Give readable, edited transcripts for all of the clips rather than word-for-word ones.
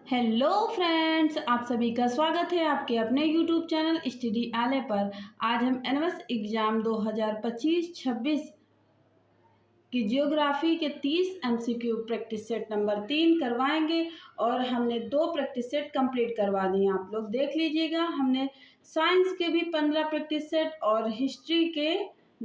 Hello friends, आप सभी का स्वागत है आपके अपने यूट्यूब चैनल स्टडी आले पर। आज हम एनएमएस एग्ज़ाम 2025-26 की जियोग्राफी के 30 एमसीक्यू प्रैक्टिस सेट नंबर 3 करवाएंगे और हमने 2 प्रैक्टिस सेट कंप्लीट करवा दिए। आप लोग देख लीजिएगा, हमने साइंस के भी 15 प्रैक्टिस सेट और हिस्ट्री के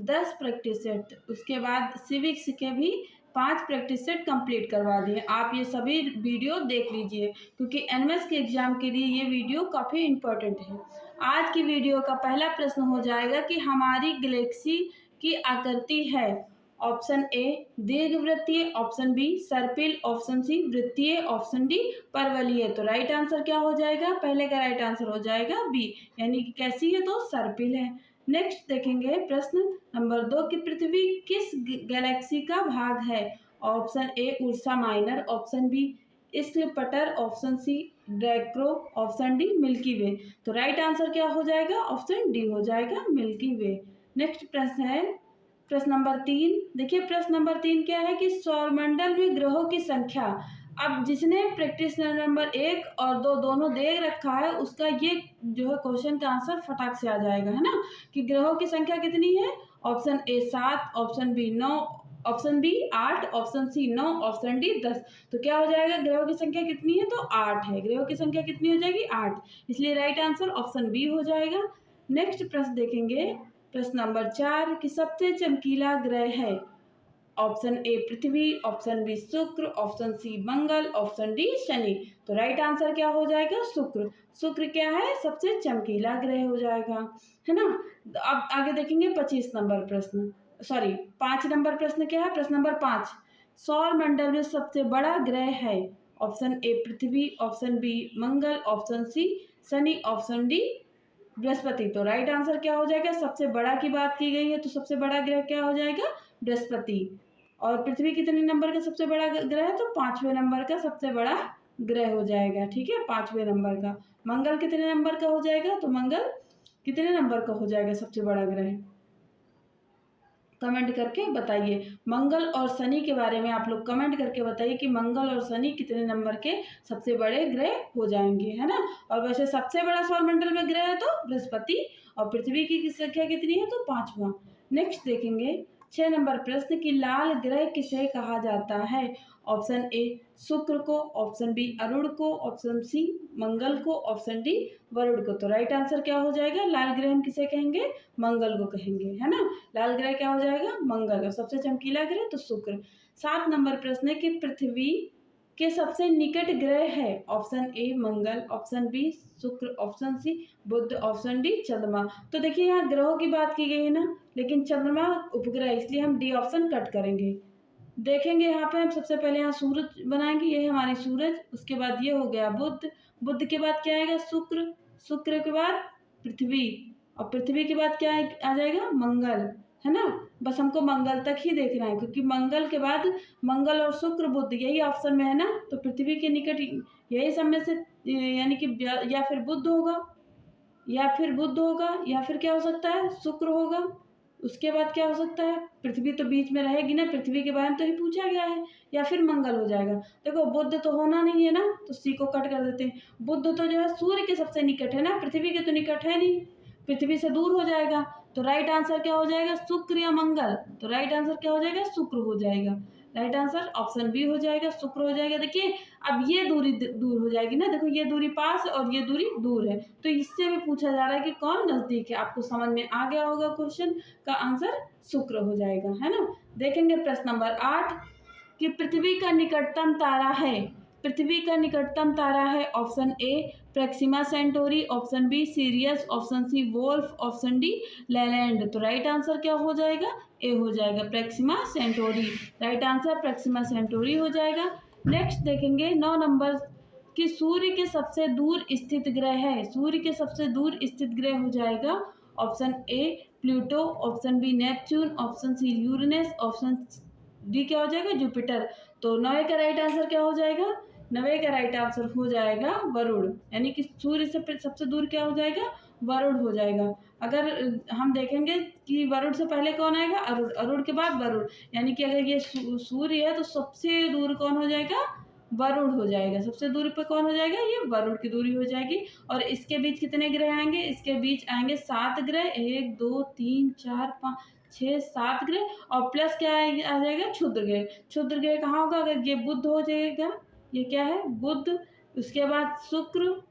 10 प्रैक्टिस सेट, उसके बाद सिविक्स के भी 5 प्रैक्टिस सेट कंप्लीट करवा दिए। आप ये सभी वीडियो देख लीजिए क्योंकि एनएमएस के एग्ज़ाम के लिए ये वीडियो काफ़ी इम्पोर्टेंट है। आज की वीडियो का पहला प्रश्न हो जाएगा कि हमारी गैलेक्सी की आकृति है। ऑप्शन ए दीर्घवृत्तीय, ऑप्शन बी सर्पिल, ऑप्शन सी वृत्तीय, ऑप्शन डी परवलयीय। तो राइट आंसर क्या हो जाएगा? पहले का राइट आंसर हो जाएगा बी, यानी कि कैसी है तो सर्पिल है। नेक्स्ट देखेंगे प्रश्न नंबर 2 की पृथ्वी किस गैलेक्सी का भाग है? Option A Ursa Minor, option B Sculptor, option C Draco, option D Milky Way. तो राइट आंसर क्या हो जाएगा? ऑप्शन डी हो जाएगा मिल्की वे। नेक्स्ट प्रश्न है प्रश्न नंबर 3। देखिए प्रश्न नंबर 3 क्या है कि सौरमंडल में ग्रहों की संख्या। अब जिसने प्रैक्टिस नंबर 1 और 2 दोनों दे रखा है उसका ये जो है क्वेश्चन का आंसर फटाक से आ जाएगा, है ना, कि ग्रहों की संख्या कितनी है। Option A 7, option B 9, option B 8, option C 9, option D 10। तो क्या हो जाएगा? ग्रहों की संख्या कितनी है तो 8 है। ग्रहों की संख्या कितनी हो जाएगी? 8, इसलिए राइट आंसर ऑप्शन बी हो जाएगा। नेक्स्ट प्रश्न देखेंगे प्रश्न नंबर 4 कि सबसे चमकीला ग्रह है। ऑप्शन ए पृथ्वी, ऑप्शन बी शुक्र, ऑप्शन सी मंगल, ऑप्शन डी शनि। तो राइट आंसर क्या हो जाएगा? शुक्र। शुक्र क्या है? सबसे चमकीला ग्रह हो जाएगा, है ना। अब आगे देखेंगे 25 नंबर प्रश्न, सॉरी 5 नंबर प्रश्न क्या है? प्रश्न नंबर 5, सौर मंडल में सबसे बड़ा ग्रह है। ऑप्शन ए पृथ्वी, ऑप्शन बी मंगल, ऑप्शन सी शनि, ऑप्शन डी बृहस्पति। तो राइट आंसर क्या हो जाएगा? सबसे बड़ा की बात की गई है तो सबसे बड़ा ग्रह क्या हो जाएगा? बृहस्पति। और पृथ्वी कितने नंबर का सबसे बड़ा ग्रह है? तो 5वें नंबर का सबसे बड़ा ग्रह हो जाएगा, ठीक है, 5वें नंबर का। मंगल कितने नंबर का हो जाएगा? तो मंगल कितने नंबर का हो जाएगा सबसे बड़ा ग्रह? कमेंट करके बताइए। मंगल और शनि के बारे में आप लोग कमेंट करके बताइए कि मंगल और शनि कितने नंबर के सबसे बड़े ग्रह हो जाएंगे, है ना। और वैसे सबसे बड़ा सौरमंडल में ग्रह है तो बृहस्पति, और पृथ्वी की संख्या कितनी है तो 5वां। नेक्स्ट देखेंगे 6 नंबर प्रश्न कि लाल ग्रह किसे कहा जाता है। ऑप्शन ए शुक्र को, ऑप्शन बी अरुण को, ऑप्शन सी मंगल को, ऑप्शन डी वरुण को। तो राइट आंसर क्या हो जाएगा? लाल ग्रह हम किसे कहेंगे? मंगल को कहेंगे, है ना। लाल ग्रह क्या हो जाएगा? मंगल। और सबसे चमकीला ग्रह तो शुक्र। 7 नंबर प्रश्न है कि पृथ्वी के सबसे निकट ग्रह है। ऑप्शन ए मंगल, ऑप्शन बी शुक्र, ऑप्शन सी बुध, ऑप्शन डी चंद्रमा। तो देखिए यहाँ ग्रहों की बात की गई है ना, लेकिन चंद्रमा उपग्रह, इसलिए हम डी ऑप्शन कट करेंगे। देखेंगे यहाँ पे हम सबसे पहले यहाँ सूरज बनाएंगे, ये है हमारी सूरज। उसके बाद ये हो गया बुध, बुध के बाद क्या आएगा? शुक्र, शुक्र के बाद पृथ्वी, और पृथ्वी के बाद क्या आ जाएगा? मंगल, है ना। बस हमको मंगल तक ही देखना है क्योंकि मंगल के बाद मंगल और शुक्र बुध यही ऑप्शन में है ना, तो पृथ्वी के निकट यही सब में से यानी कि या फिर बुध होगा, या फिर बुध होगा, या फिर क्या हो सकता है? शुक्र होगा। उसके बाद क्या हो सकता है? पृथ्वी तो बीच में रहेगी ना, पृथ्वी के बारे में तो ही पूछा गया है। या फिर मंगल हो जाएगा। देखो बुध तो होना नहीं है ना, तो सी को कट कर देते हैं। बुध तो जो है सूर्य के सबसे निकट है ना, पृथ्वी के तो निकट है नहीं, पृथ्वी से दूर हो जाएगा। तो राइट आंसर क्या हो जाएगा? शुक्र या मंगल। तो राइट आंसर क्या हो जाएगा? शुक्र हो जाएगा। राइट आंसर ऑप्शन बी हो जाएगा, शुक्र हो जाएगा। देखिए अब ये दूरी दूर हो जाएगी ना, देखो ये दूरी पास और ये दूरी दूर है, तो इससे भी पूछा जा रहा है कि कौन नजदीक है। आपको समझ में आ गया होगा, क्वेश्चन का आंसर शुक्र हो जाएगा, है ना। देखेंगे प्रश्न नंबर 8 कि पृथ्वी का निकटतम तारा है। पृथ्वी का निकटतम तारा है। Option A Proxima Centauri, option B Sirius, option C Wolf, option D Lalande. तो राइट आंसर क्या हो जाएगा? ए हो जाएगा, Proxima Centauri. Right answer Proxima Centauri हो जाएगा। नेक्स्ट देखेंगे 9 नंबर कि सूर्य के सबसे दूर स्थित ग्रह है। सूर्य के सबसे दूर स्थित ग्रह हो जाएगा option A Pluto, option B Neptune, option C Uranus, option D क्या हो जाएगा? जुपिटर। तो 9 का राइट आंसर क्या हो जाएगा? 9 का राइट आंसर हो जाएगा वरुण, यानी कि सूर्य से सबसे दूर क्या हो जाएगा? वरुण हो जाएगा। अगर हम देखेंगे कि वरुण से पहले कौन आएगा? अरुण, अरुण के बाद वरुण, यानी कि अगर ये सूर्य है तो सबसे दूर कौन हो जाएगा? वरुण हो जाएगा। सबसे दूरी पे कौन हो जाएगा? ये वरुण की दूरी हो जाएगी। और इसके बीच कितने ग्रह आएंगे? इसके बीच आएंगे 7 ग्रह, 1 2 3 4 5 6 7 ग्रह और प्लस क्या आ जाएगा? क्षुद्र ग्रह। क्षुद्र ग्रह कहाँ होगा? अगर ये बुध हो जाएगा, ये क्या है? बुध, उसके बाद शुक्र,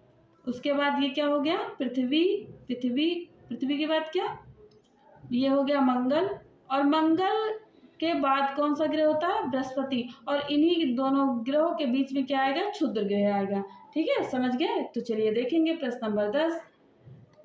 उसके बाद ये क्या हो गया? पृथ्वी, पृथ्वी, पृथ्वी के बाद क्या? ये हो गया मंगल, और मंगल के बाद कौन सा ग्रह होता है? बृहस्पति। और इन्हीं दोनों ग्रहों के बीच में क्या आएगा? क्षुद्र ग्रह आएगा। ठीक है, समझ गए? तो चलिए देखेंगे प्रश्न नंबर 10।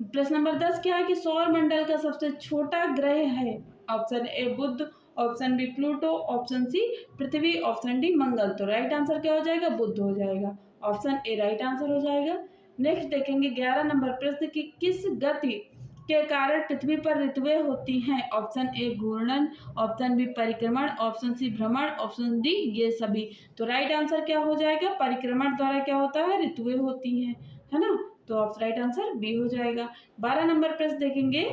प्रश्न नंबर 10 क्या है कि सौर मंडल का सबसे छोटा ग्रह है? ऑप्शन ए बुध, option B Pluto, option C पृथ्वी, ऑप्शन डी मंगल। तो राइट आंसर क्या हो जाएगा? बुध हो जाएगा। ऑप्शन ए राइट आंसर हो जाएगा। नेक्स्ट देखेंगे 11 नंबर प्रश्न की किस गति के कारण पृथ्वी पर ऋतुएं होती हैं? ऑप्शन ए घूर्णन, ऑप्शन बी परिक्रमण, ऑप्शन सी भ्रमण, ऑप्शन डी ये सभी। तो राइट आंसर क्या हो जाएगा? परिक्रमण द्वारा क्या होता है? ऋतुएं होती हैं, है ना? तो आप राइट आंसर बी हो जाएगा। 12 नंबर प्रश्न देखेंगे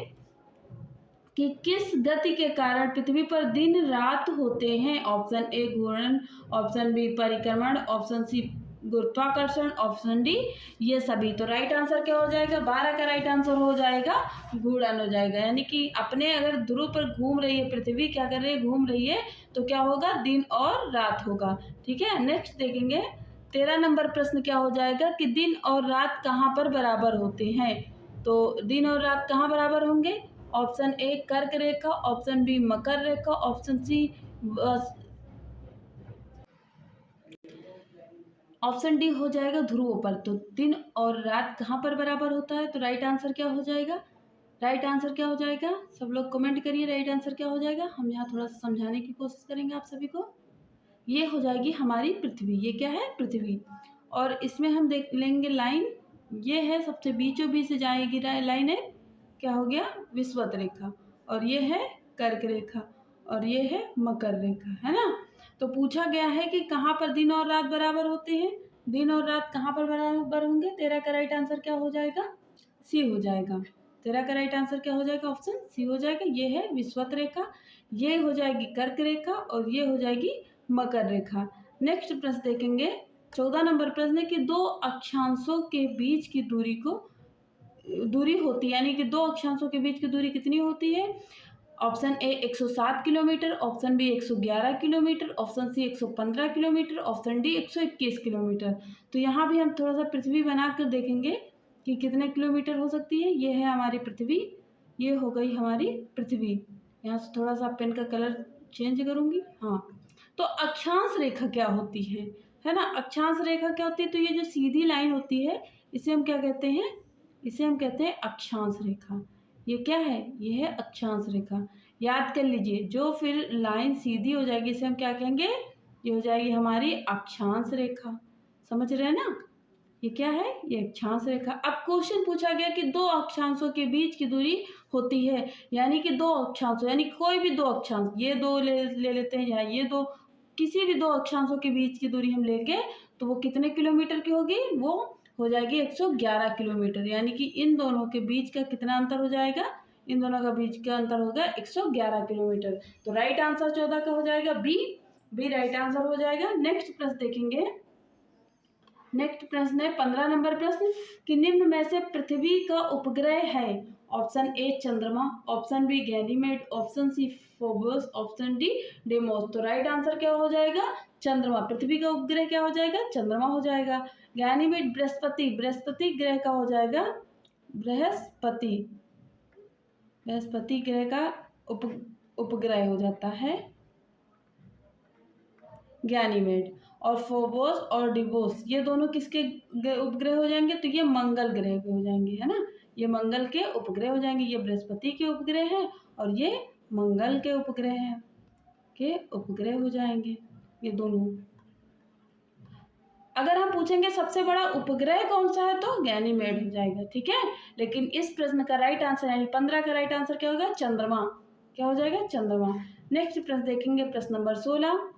कि किस गति के कारण पृथ्वी पर दिन रात होते हैं? ऑप्शन ए घूर्णन, ऑप्शन बी परिक्रमण, ऑप्शन सी गुरुत्वाकर्षण, ऑप्शन डी ये सभी। तो राइट आंसर क्या हो जाएगा? 12 का राइट आंसर हो जाएगा घूर्णन हो जाएगा। यानी कि अपने अगर ध्रुव पर घूम रही है पृथ्वी, क्या कर रही है? घूम रही है, तो क्या होगा? दिन और रात होगा। ठीक है, नेक्स्ट देखेंगे 13 नंबर प्रश्न क्या हो जाएगा कि दिन और रात कहाँ पर बराबर होते हैं? तो दिन और रात कहाँ बराबर होंगे? ऑप्शन ए कर्क रेखा, ऑप्शन बी मकर रेखा, ऑप्शन सी ऑप्शन डी हो जाएगा ध्रुवों पर। तो दिन और रात कहाँ पर बराबर होता है? तो राइट आंसर क्या हो जाएगा? राइट आंसर क्या हो जाएगा? सब लोग कमेंट करिए राइट आंसर क्या हो जाएगा। हम यहाँ थोड़ा सा समझाने की कोशिश करेंगे आप सभी को। ये हो जाएगी हमारी पृथ्वी। ये क्या है? पृथ्वी। और इसमें हम देख लेंगे लाइन, ये है सबसे बीचों बीच से जाएगी लाइन है, क्या हो गया? विषुवत रेखा। और ये है कर्क रेखा, और ये है मकर रेखा, है ना? तो पूछा गया है कि कहाँ पर दिन और रात बराबर होते हैं? दिन और रात कहाँ पर बराबर होंगे? 13 का राइट आंसर क्या हो जाएगा? सी हो जाएगा। 13 का राइट आंसर क्या हो जाएगा? ऑप्शन सी हो जाएगा। ये है विषुवत रेखा, ये हो जाएगी कर्क रेखा, और ये हो जाएगी मकर रेखा। नेक्स्ट प्रश्न देखेंगे 14 नंबर प्रश्न है कि दो अक्षांशों के बीच की दूरी होती है, यानी कि दो अक्षांशों के बीच की दूरी कितनी होती है? Option A 107 kilometre, option B 111 kilometre, option C 115 kilometre, option D 121 kilometre. तो यहाँ भी हम थोड़ा सा पृथ्वी बनाकर देखेंगे कि कितने किलोमीटर हो सकती है। ये है हमारी पृथ्वी, ये हो गई हमारी पृथ्वी। यहाँ से थोड़ा सा पेन का कलर चेंज करूँगी। हाँ, तो अक्षांश रेखा क्या होती है ना? अक्षांश रेखा क्या होती है? तो ये जो सीधी लाइन होती है, इसे हम क्या कहते हैं? इसे हम कहते हैं अक्षांश रेखा। ये क्या है? ये है अक्षांश रेखा। याद कर लीजिए, जो फिर लाइन सीधी हो जाएगी इसे हम क्या कहेंगे? ये हो जाएगी हमारी अक्षांश रेखा। समझ रहे हैं ना? ये क्या है? ये अक्षांश रेखा। अब क्वेश्चन पूछा गया कि दो अक्षांशों के बीच की दूरी होती है, यानी कि दो अक्षांशों, यानी कोई भी दो अक्षांश, ये दो ले लेते हैं, या ये दो, किसी भी दो अक्षांशों के बीच की दूरी हम लेंगे तो वो कितने किलोमीटर की होगी? वो हो जाएगी 111 किलोमीटर। यानी कि इन दोनों के बीच का कितना अंतर हो जाएगा? इन दोनों का बीच का अंतर होगा 111 किलोमीटर। तो राइट आंसर 14 का हो जाएगा बी राइट आंसर हो जाएगा। नेक्स्ट प्रश्न देखेंगे। नेक्स्ट प्रश्न है 15 नंबर प्रश्न कि निम्न में से पृथ्वी का उपग्रह है? ऑप्शन ए चंद्रमा, option B Ganymede, option C Phobos, option D Deimos. तो राइट आंसर क्या हो जाएगा? चंद्रमा। पृथ्वी का उपग्रह क्या हो जाएगा? चंद्रमा हो जाएगा। गैनीमेड बृहस्पति, बृहस्पति ग्रह का हो जाएगा बृहस्पति, बृहस्पति ग्रह का उपग्रह हो जाता है गैनीमेड। और फोबोस और डिबोस ये दोनों किसके उपग्रह हो जाएंगे? तो ये मंगल ग्रह के हो जाएंगे, है ना? ये मंगल के उपग्रह हो जाएंगे। ये बृहस्पति के उपग्रह हैं और ये मंगल के उपग्रह हो जाएंगे ये दोनों। अगर हम पूछेंगे सबसे बड़ा उपग्रह कौन सा है तो गैनीमेड हो जाएगा। ठीक है, लेकिन इस प्रश्न का राइट आंसर यानी 15 का राइट आंसर क्या होगा? चंद्रमा। क्या हो जाएगा? चंद्रमा। नेक्स्ट प्रश्न देखेंगे, प्रश्न नंबर 16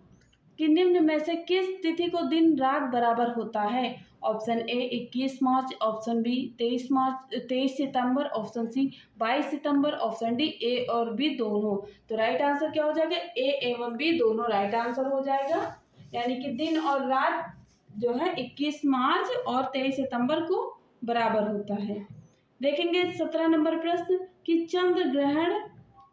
कि निम्न में से किस तिथि को दिन रात बराबर होता है? ऑप्शन ए 21 मार्च, ऑप्शन बी 23 सितंबर, ऑप्शन सी 22 सितंबर, ऑप्शन डी ए और बी दोनों। तो राइट आंसर क्या हो जाएगा? ए एवं बी दोनों राइट आंसर हो जाएगा। यानी कि दिन और रात जो है 21 मार्च और 23 सितंबर को बराबर होता है। देखेंगे 17 नंबर प्रश्न कि चंद्र ग्रहण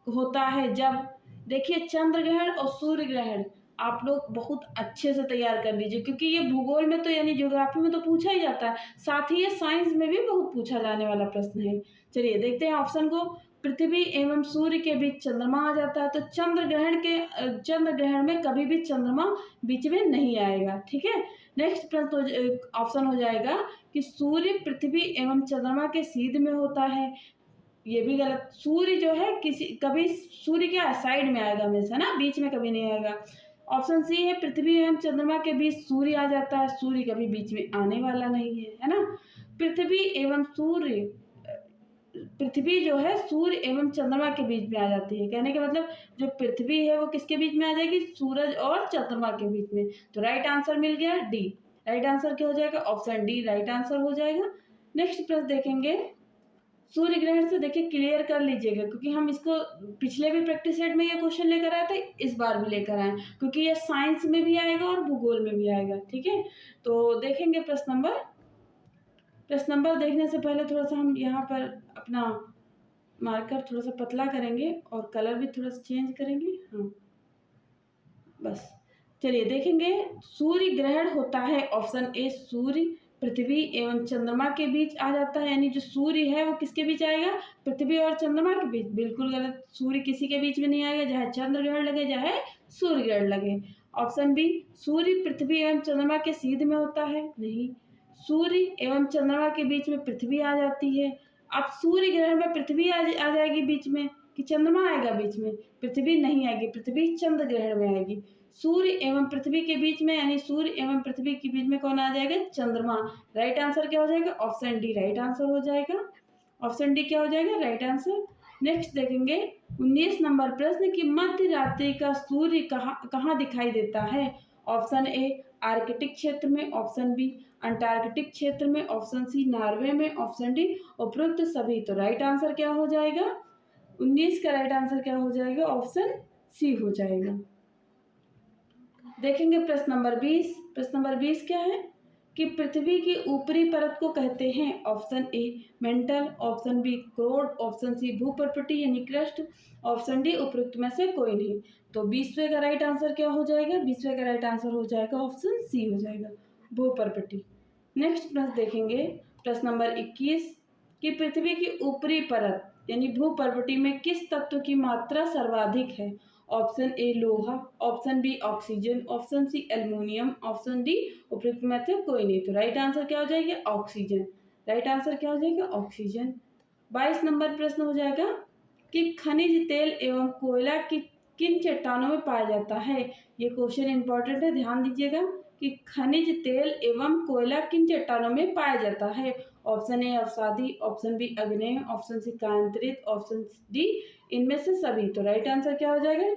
होता है जब, देखिए चंद्र ग्रहण और सूर्य ग्रहण आप लोग बहुत अच्छे से तैयार कर लीजिए, क्योंकि ये भूगोल में तो यानी ज्योग्राफी में तो पूछा ही जाता है, साथ ही ये साइंस में भी बहुत पूछा जाने वाला प्रश्न है। चलिए देखते हैं ऑप्शन को। पृथ्वी एवं सूर्य के बीच चंद्रमा आ जाता है, तो चंद्र ग्रहण में कभी भी चंद्रमा बीच में नहीं आएगा, ठीक है। नेक्स्ट प्रश्न ऑप्शन हो जाएगा कि सूर्य पृथ्वी एवं चंद्रमा के सीध में होता है, ये भी गलत। सूर्य जो है कभी सूर्य क्या साइड में आएगा हमेशा ना, बीच में कभी नहीं आएगा। ऑप्शन सी है पृथ्वी एवं चंद्रमा के बीच सूर्य आ जाता है, सूर्य कभी बीच में आने वाला नहीं है ना। पृथ्वी एवं सूर्य, पृथ्वी जो है सूर्य एवं चंद्रमा के बीच में आ जाती है, कहने का मतलब जो पृथ्वी है वो किसके बीच में आ जाएगी, सूरज और चंद्रमा के बीच में। तो राइट आंसर मिल गया डी। राइट आंसर क्या हो जाएगा, ऑप्शन डी राइट आंसर हो जाएगा। नेक्स्ट प्रश्न देखेंगे सूर्य ग्रहण से, देखिए क्लियर कर लीजिएगा, क्योंकि हम इसको पिछले भी प्रैक्टिस सेट में ये क्वेश्चन लेकर आए थे, इस बार भी लेकर आए, क्योंकि ये साइंस में भी आएगा और भूगोल में भी आएगा, ठीक है। तो देखेंगे प्रश्न नंबर देखने से पहले थोड़ा सा हम यहाँ पर अपना मार्कर थोड़ा सा पतला करेंगे और कलर भी थोड़ा सा चेंज करेंगे, हाँ बस। चलिए देखेंगे सूर्य ग्रहण होता है, ऑप्शन ए सूर्य पृथ्वी एवं चंद्रमा के बीच आ जाता है, यानी जो सूर्य है वो किसके बीच आएगा, पृथ्वी और चंद्रमा के बीच। बिल्कुल गलत, सूर्य किसी के बीच में नहीं आएगा, चाहे चंद्र ग्रहण लगे चाहे सूर्य ग्रहण लगे। ऑप्शन बी सूर्य पृथ्वी एवं चंद्रमा के सीध में होता है, नहीं। सूर्य एवं चंद्रमा के बीच में पृथ्वी आ जाती है। अब सूर्य ग्रहण में पृथ्वी आ जाएगी बीच में कि चंद्रमा आएगा बीच में, पृथ्वी नहीं आएगी, पृथ्वी चंद्र ग्रहण में आएगी। सूर्य एवं पृथ्वी के बीच में, यानी सूर्य एवं पृथ्वी के बीच में कौन आ जाएगा, चंद्रमा। राइट आंसर क्या हो जाएगा, ऑप्शन डी राइट आंसर हो जाएगा। ऑप्शन डी क्या हो जाएगा, राइट आंसर। नेक्स्ट देखेंगे 19 नंबर प्रश्न कि मध्य रात्रि का सूर्य कहाँ दिखाई देता है। ऑप्शन ए आर्कटिक क्षेत्र में, ऑप्शन बी अंटार्कटिक क्षेत्र में, ऑप्शन सी नॉर्वे में, ऑप्शन डी उपरोक्त सभी। तो राइट आंसर क्या हो जाएगा, 19 का राइट आंसर क्या हो जाएगा, ऑप्शन सी हो जाएगा। देखेंगे प्रश्न नंबर 20। प्रश्न नंबर 20 क्या है कि पृथ्वी की ऊपरी परत को कहते हैं, option A mantle, option B क्रोड, ऑप्शन सी भूपर्पटी यानी क्रस्ट, ऑप्शन डी उपरोक्त में से कोई नहीं। तो 20वें का राइट आंसर क्या हो जाएगा, 20वें का राइट आंसर हो जाएगा ऑप्शन सी हो जाएगा, भूपर्पटी। नेक्स्ट प्रश्न देखेंगे प्रश्न नंबर 21 कि पृथ्वी की ऊपरी परत यानी भूपर्पटी में किस तत्व की मात्रा सर्वाधिक है। ऑप्शन ए लोहा, option B oxygen, option C aluminium, option D उपयुक्त में से कोई नहीं। तो राइट आंसर क्या हो जाएगा, ऑक्सीजन। राइट आंसर क्या हो जाएगा, ऑक्सीजन। 22 नंबर प्रश्न हो जाएगा कि खनिज तेल एवं कोयला किन चट्टानों में पाया जाता है। ये क्वेश्चन इंपॉर्टेंट है, ध्यान दीजिएगा कि खनिज तेल एवं कोयला किन चट्टानों में पाया जाता है। ऑप्शन ए अवसादी, ऑप्शन बी अग्नेय, ऑप्शन सी कायांतरित, ऑप्शन डी इनमें से सभी। तो राइट आंसर क्या हो जाएगा,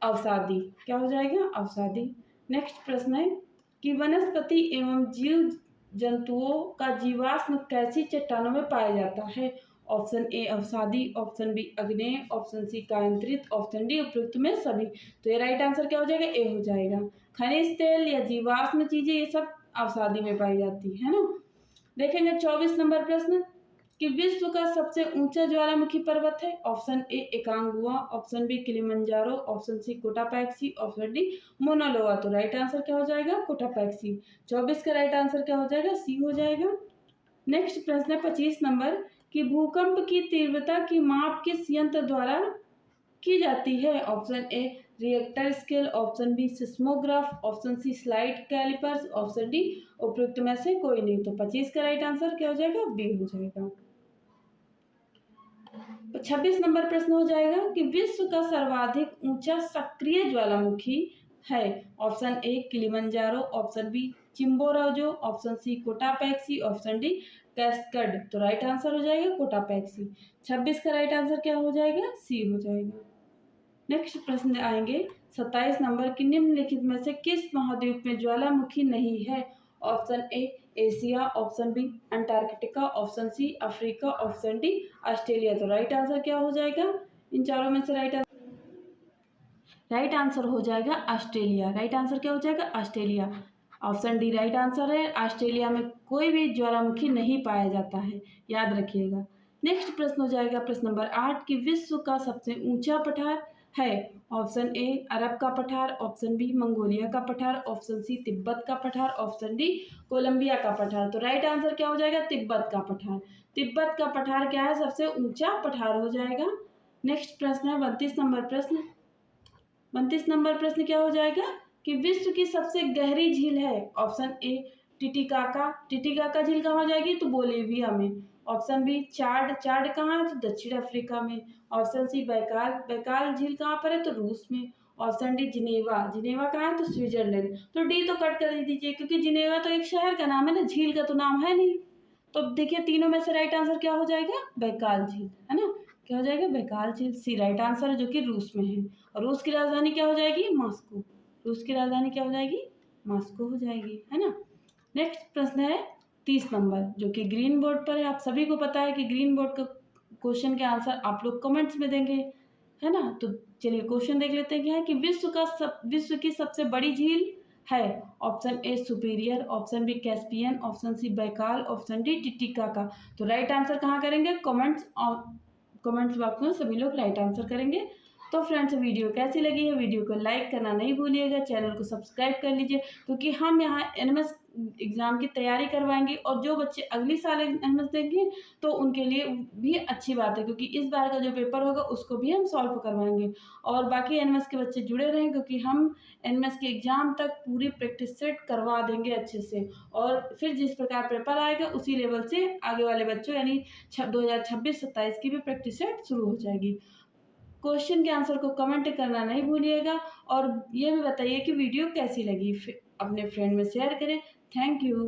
अवसादी। क्या हो जाएगा, अवसादी। नेक्स्ट प्रश्न है कि वनस्पति एवं जीव जंतुओं का जीवाश्म कैसी चट्टानों में पाया जाता है। ऑप्शन ए अवसादी, ऑप्शन बी अग्नेय, ऑप्शन सी कायांतरित, ऑप्शन डी उपयुक्त में सभी। तो ये राइट आंसर क्या हो जाएगा, ए हो जाएगा। खनिज तेल या जीवाश्म चीजें ये सब अवसादी में पाई जाती है ना। देखेंगे 24 नंबर प्रश्न कि विश्व का सबसे ऊंचा ज्वालामुखी पर्वत है। Option A Aconcagua, option B Kilimanjaro, option C Cotopaxi, option D Mauna Loa. तो राइट आंसर क्या हो जाएगा, कोटापैक्सी। 24 का राइट आंसर क्या हो जाएगा, सी हो जाएगा। नेक्स्ट प्रश्न है 25 नंबर कि भूकंप की तीव्रता की माप किस यंत्र द्वारा की जाती है। Option A Richter scale, option B seismograph, option C slide callipers, option D उपयुक्त में से कोई नहीं। तो 25 का राइट आंसर क्या हो जाएगा, बी हो जाएगा। 26 नंबर प्रश्न हो जाएगा कि विश्व का सर्वाधिक ऊंचा सक्रिय ज्वालामुखी है। Option A Kilimanjaro, option B Chimborazo, option C Cotopaxi, option D Cascade. तो राइट आंसर हो जाएगा कोटापैक्सी। 26 का राइट आंसर क्या हो जाएगा, सी हो जाएगा। नेक्स्ट प्रश्न आएंगे 27 नंबर की निम्नलिखित में से किस महाद्वीप में ज्वालामुखी नहीं है। Option A Asia, option B Antarctica, option C Africa, option D Australia. तो राइट आंसर क्या हो जाएगा, इन चारों में से राइट आंसर हो जाएगा ऑस्ट्रेलिया। राइट आंसर क्या हो जाएगा, Australia. Option D right answer है। ऑस्ट्रेलिया में कोई भी ज्वालामुखी नहीं पाया जाता है, याद रखिएगा। नेक्स्ट प्रश्न हो जाएगा प्रश्न नंबर 8 कि विश्व का सबसे ऊंचा पठार है। ऑप्शन ए अरब का पठार, ऑप्शन बी मंगोलिया का पठार, ऑप्शन सी तिब्बत का पठार, ऑप्शन डी कोलंबिया का पठार। तो राइट आंसर क्या हो जाएगा? तिब्बत का पठार। तिब्बत का पठार क्या है? सबसे ऊंचा पठार हो जाएगा। नेक्स्ट प्रश्न है 32 नंबर प्रश्न। 32 नंबर प्रश्न क्या हो जाएगा कि विश्व की सबसे गहरी झील है। ऑप्शन ए टिटिकाका। टिटिकाका झील कहाँ हो जाएगी? तो बोलिविया में। ऑप्शन बी चाड। चाड कहाँ है? तो दक्षिण अफ्रीका में। Option C Baikal. बैकाल झील कहाँ पर है? तो रूस में। Option D Geneva. जिनेवा कहाँ है? तो स्विट्जरलैंड। तो डी तो कट कर दीजिए क्योंकि जिनेवा तो एक शहर का नाम है ना, झील का तो नाम है नहीं। तो देखिए तीनों में से राइट आंसर क्या हो जाएगा? बैकाल झील, है ना। क्या हो जाएगा? बैकाल झील सी राइट आंसर है, जो कि रूस में है। और रूस की राजधानी क्या हो जाएगी? मॉस्को। रूस की राजधानी क्या हो जाएगी? मॉस्को हो जाएगी, है ना। नेक्स्ट प्रश्न है 30 नंबर, जो कि ग्रीन बोर्ड पर है। आप सभी को पता है कि ग्रीन बोर्ड का क्वेश्चन के आंसर आप लोग कमेंट्स में देंगे, है ना। तो चलिए क्वेश्चन देख लेते हैं क्या है कि विश्व की सबसे बड़ी झील है। Option A Superior, option B Caspian, option C Baikal, option D Titicaca. तो राइट आंसर कहाँ करेंगे? कमेंट्स बॉक्स में सभी लोग राइट आंसर करेंगे। तो फ्रेंड्स वीडियो कैसी लगी है? वीडियो को लाइक करना नहीं भूलिएगा, चैनल को सब्सक्राइब कर लीजिए क्योंकि हम यहाँ एनएमएस एग्ज़ाम की तैयारी करवाएंगे और जो बच्चे अगली साल एनएमएस देंगे तो उनके लिए भी अच्छी बात है क्योंकि इस बार का जो पेपर होगा उसको भी हम सॉल्व करवाएंगे। और बाकी एनएमएस के बच्चे जुड़े रहें क्योंकि हम एनएमएस के एग्ज़ाम तक पूरी प्रैक्टिस सेट करवा देंगे अच्छे से। और फिर जिस प्रकार पेपर आएगा उसी लेवल से आगे वाले बच्चों यानी 2026-27 की भी प्रैक्टिस सेट शुरू हो जाएगी। क्वेश्चन के आंसर को कमेंट करना नहीं भूलिएगा और ये भी बताइए कि वीडियो कैसी लगी। अपने फ्रेंड में शेयर करें। Thank you.